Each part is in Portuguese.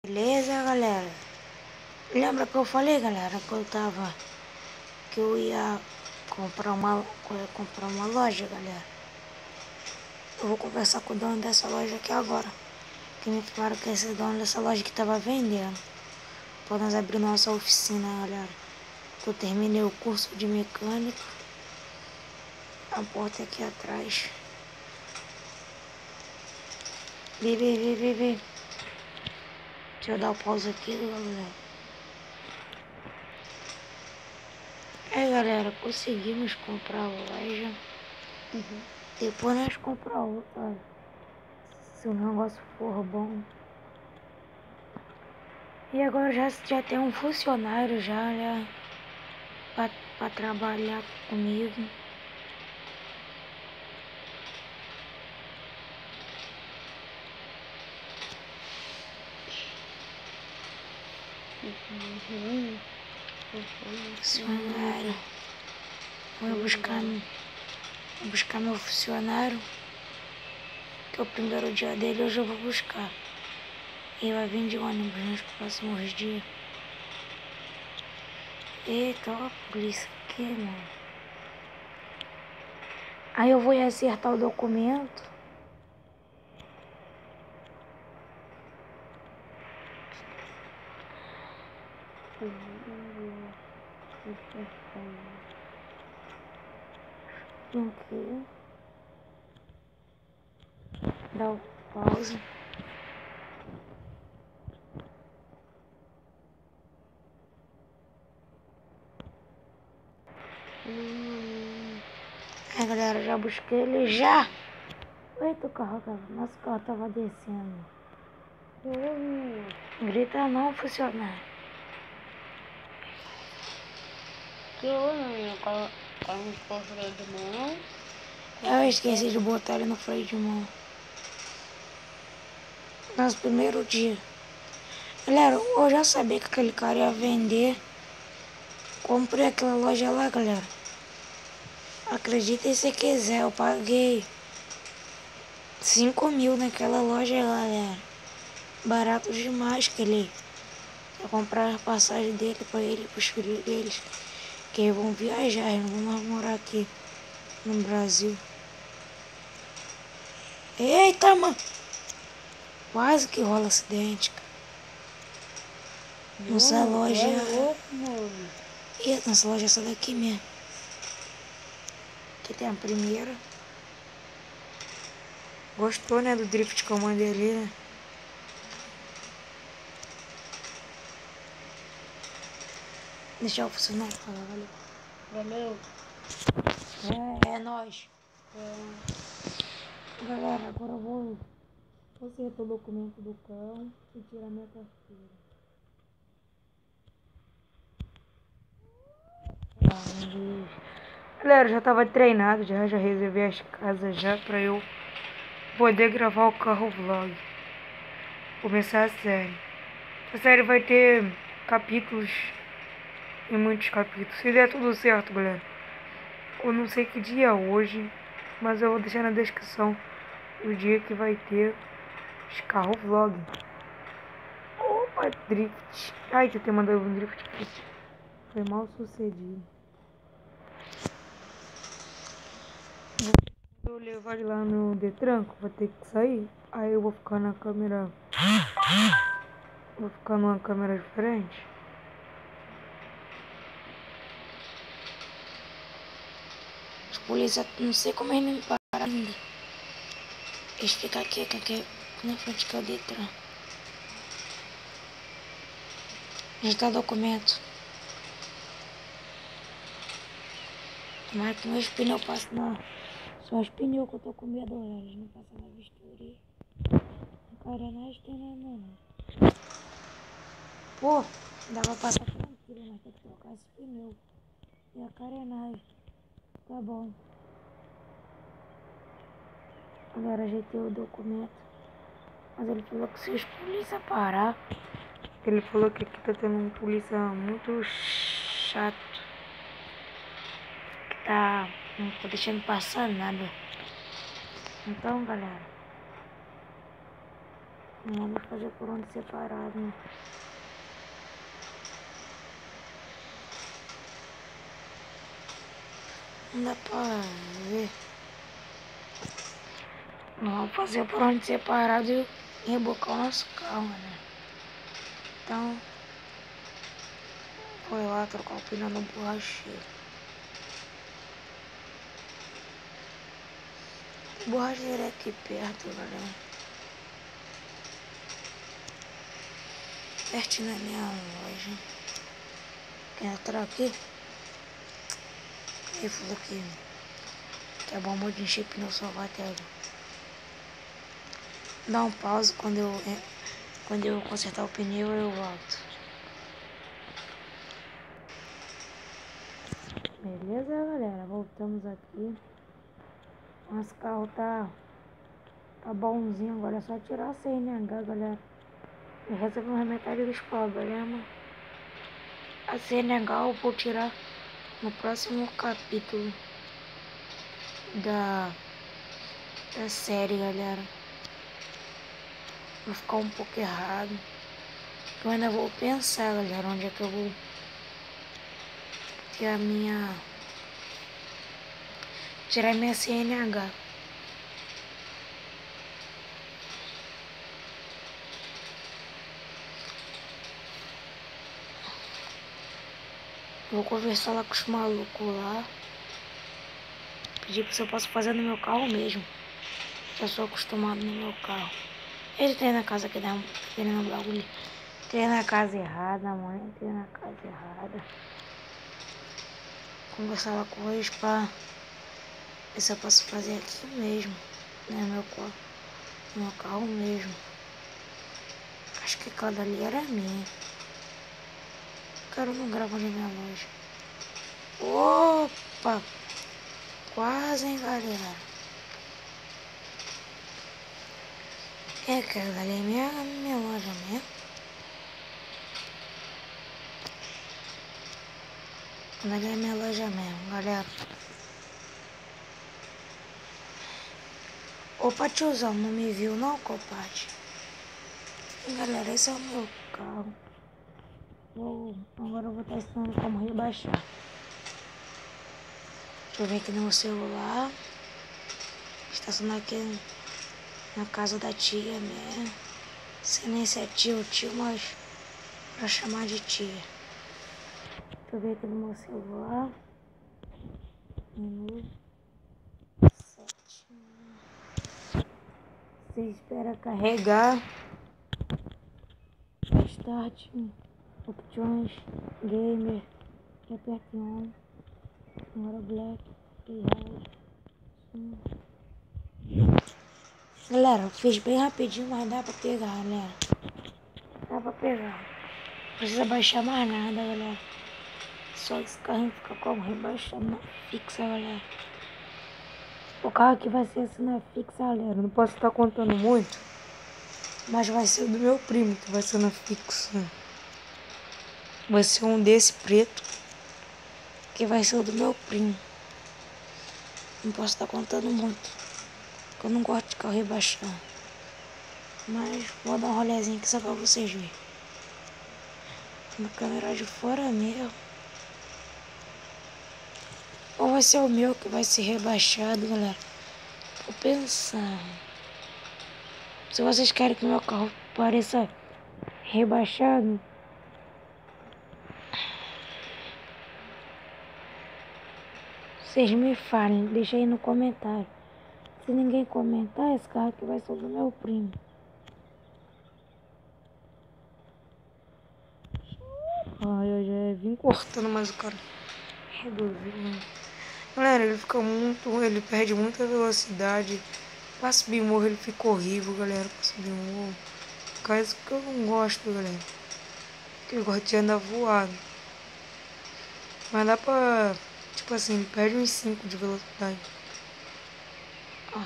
Beleza, galera? Lembra que eu falei, galera, que eu ia comprar uma loja, galera? Eu vou conversar com o dono dessa loja aqui agora. Que me falaram que esse dono dessa loja que tava vendendo. Pra nós abrir nossa oficina, galera. Eu terminei o curso de mecânica. A porta aqui atrás. Vem. Deixa eu dar o pause aqui, galera. Galera, conseguimos comprar a loja. Depois nós compramos outra. Se o negócio for bom. E agora já tem um funcionário já pra trabalhar comigo. Funcionário. Vou buscar meu funcionário. Que é o primeiro dia dele, hoje eu vou buscar. E vai vir de ônibus nos próximos dias. Eita, ó a polícia aqui, mano. Aí eu vou acertar o documento. Aqui. Dá o pause. Aí, galera, já busquei ele já. Eita, o carro nosso carro tava descendo. Grita não, funcionário. Que houve, quando ficou freio de mão? Eu esqueci de botar ele no freio de mão. Nosso primeiro dia. Galera, eu já sabia que aquele cara ia vender. Comprei aquela loja lá, galera. Acreditem se quiser, eu paguei 5.000 naquela loja lá, galera. Barato demais que ele ia comprar a passagem dele pra ele e pros filhos deles. Que eles vão viajar, eles não vão mais morar aqui no Brasil. Eita, mano! Quase que rola acidente, cara. Nossa loja... Nossa loja é essa daqui mesmo. Aqui tem a primeira. Gostou, né, do drift que eu mandei ali, né? Deixa eu funcionar. Valeu. É nóis. Galera, agora eu vou acertar o documento do cão e tirar minha carteira. Galera, já tava treinado, já reservei as casas já pra eu poder gravar o carro vlog. Começar a série. A série vai ter capítulos e muitos capítulos. Se der tudo certo, galera. Eu não sei que dia é hoje, mas eu vou deixar na descrição o dia que vai ter os carros vlog. Opa, drift. Ai, que eu tenho mandado um drift aqui. Foi mal sucedido. Eu levar ele lá no Detran, vou ter que sair. Aí eu vou ficar na câmera. Vou ficar numa câmera diferente. Os polícia, não sei como eles não me pararam ainda. Eles ficam aqui na frente que é o Detran. Já tá o documento. Tomara que meus pneus passem na... São os pneus que eu tô com medo, galera. Eles não passam na vistoria. A carenagem tem nada não. Pô, dá pra passar tranquilo, mas tem que trocar esse pneu. E a carenagem. Tá bom. Agora ajeitei o documento. Mas ele falou que se os polícia parar... Ele falou que aqui tá tendo um polícia muito chato. Que tá... Não tô deixando passar nada. Então, galera... Vamos fazer por onde separado, né? Não dá pra ver. Vamos fazer por onde separado e rebocar o nosso carro, né? Então, foi lá trocar o pneu no borracheiro. O borracheiro é aqui perto, galera. Pertinho da minha loja. Quer entrar aqui? Ele falou que a bomba de encher pneu só vai até ali. Dá um pause quando eu consertar o pneu eu volto. Beleza, galera? Voltamos aqui. Nosso carro tá bonzinho. Agora é só tirar a CNH, galera. E resolver metade dos problemas. A CNH eu vou tirar no próximo capítulo da série, galera. Vai ficar um pouco errado. Eu ainda vou pensar, galera, onde é que eu vou ter a minha... tirar minha CNH. Vou conversar lá com os malucos lá. Pedir se eu posso fazer no meu carro mesmo. Já sou acostumado no meu carro. Ele tem na casa que dá querendo bagulho. Tem na casa errada, mãe. Tem na casa errada. Conversar lá com eles pra ver se eu posso fazer aqui mesmo. Né, meu carro mesmo. Acho que cada ali era minha. O cara não grava na minha loja. Opa! Quase, hein, galera. É, cara, ali é minha loja mesmo. Ali é minha loja mesmo, galera. Opa, tiozão, não me viu não, compadre? Galera, esse é o meu carro. Agora eu vou estar ensinando como rebaixar. Deixa eu ver aqui no meu celular. Estacionar aqui na casa da tia mesmo. Sei nem se é tio ou tio, mas pra chamar de tia. Deixa eu ver aqui no meu celular. Menu. Você espera carregar. Start. Opções. Gamer. Aperte on. Agora black. Galera, eu fiz bem rapidinho, mas dá pra pegar, galera. Dá pra pegar. Não precisa baixar mais nada, galera. Só esse carrinho fica como rebaixando na fixa, galera. O carro aqui vai ser assim na fixa, galera. Não posso estar contando muito. Mas vai ser o do meu primo que vai ser na fixa. Vai ser um desse preto. Que vai ser o do meu primo. Não posso estar contando muito. Porque eu não gosto de carro rebaixado. Mas vou dar um rolezinho aqui só pra vocês verem. Na câmera de fora mesmo. Ou vai ser o meu que vai ser rebaixado, galera. Tô pensando. Se vocês querem que meu carro pareça rebaixado, vocês me falem, deixa aí no comentário. Se ninguém comentar, esse carro aqui vai ser do meu primo. Eu já vim cortando, mas o cara reduziu. Galera, ele fica muito, ele perde muita velocidade. Pra subir morro ele fica horrível, galera. Pra subir morro. Coisa que eu não gosto, galera. Porque eu gosto de andar voado. Mas dá pra, tipo assim, ele perde uns 5 de velocidade. Ó,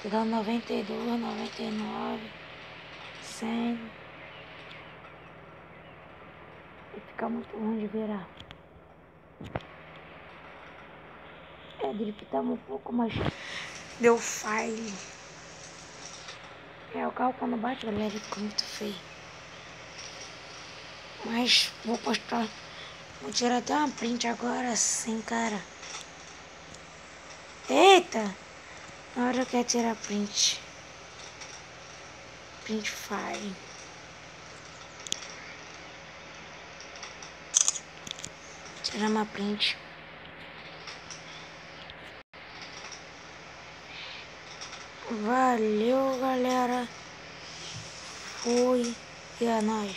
tô dando 92, 99, 100. E fica muito ruim de virar. É, dele tá um pouco mais... Deu file. É, o carro quando bate, galera, ele fica muito feio. Mas vou postar. Vou tirar até uma print agora sim, cara. Eita! Na hora eu quero tirar print. Print file. Tirar uma print. Valeu, galera. Fui. E é nóis.